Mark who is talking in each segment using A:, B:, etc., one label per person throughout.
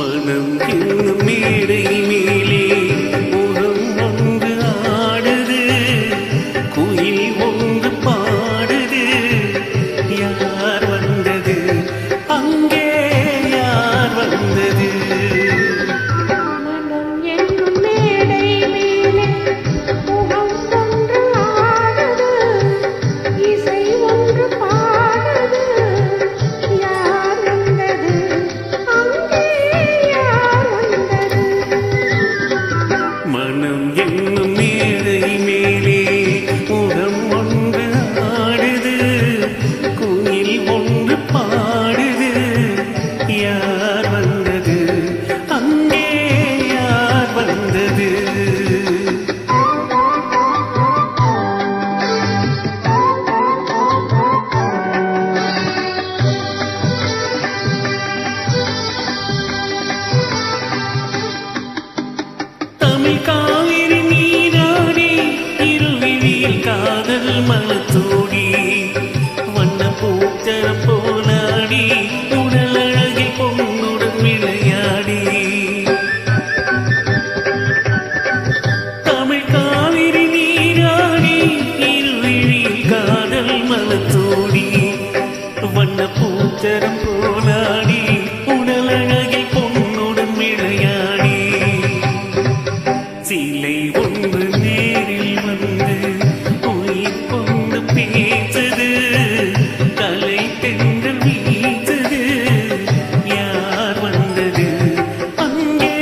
A: மனம் என்னும் மேடை மேலே முகம் ஒன்று ஆடுது, குயில் ஒன்று பாடுது. யார் வந்தது அங்கே, யார் வந்தது?
B: மனம் என்னும் மேடை மேலே முகம் ஒன்று ஆடுது, இசை ஒன்று பாடுது. யார் வந்தது அங்கே, யார் வந்தது?
A: மனம் என்னும் மேடை மேலே முகம் ஒன்று ஆடுது, குயில் ஒன்று பாடுது. யார் வந்தது அங்கே, யார் வந்தது? தமிழ் காவிரி நீராடி இருவிழியில் காதல் மலத்தோடி வண்ண பூச்சரம் போலாடி உடல் அழகில் பொன்னுடன் விளையாடி. தமிழ் காவிரி நீராடி இருவிழியில் காதல் மலத்தோடி வண்ண பூச்சரம் போலாடி உடல் அழகில் பொன்னுடன் விளையாடி. சிலை ஒன்று நேரில் வந்து உயிர் கொண்டு பேசுது, கலை தென்றல் வீசுது. யார் வந்தது அங்கே,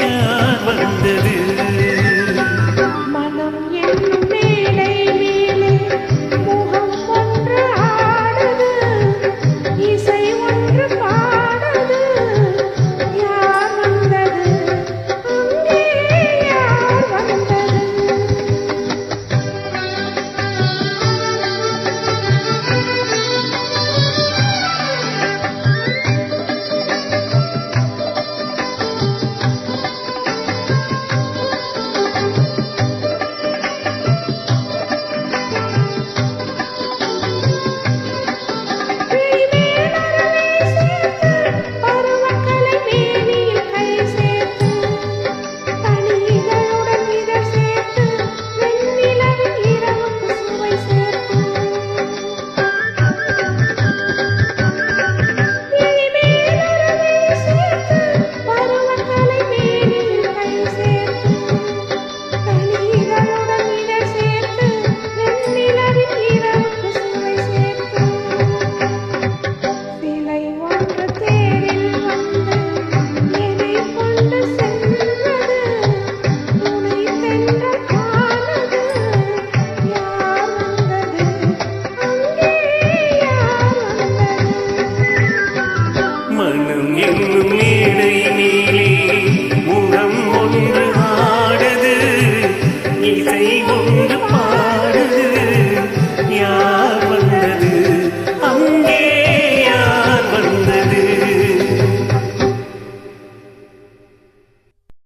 A: யார் வந்தது?
B: மனம் என்னும் மேடை மேலே முகம் ஒன்று ஆடுது, இசை ஒன்று பாடுது. யார் வந்தது அங்கே, யார் வந்தது? பருவக்கலை மேனியில் கை சேர்த்து, தனி இதழுடன் இதழ் சேர்த்து, வெண்ணிலவின் இரவுக்கு சுவை சேர்த்து. பருவக்கலை மேனியில் கை சேர்த்து, தனி இதழுடன் இதழ் சேர்த்து, வெண்ணிலவின் இரவுக்கு சுவை சேர்த்து. சிலை ஒன்று தேரில் வந்து என்னை கொண்டு சென்றது, துணை தென்றல் ஆனது. யார் வந்தது அங்கே, யார் வந்தது?
A: மனம் என்னும் மேடை மேலே முகம் ஒன்று ஆடுது, இசை ஒன்று பாடுது. யார்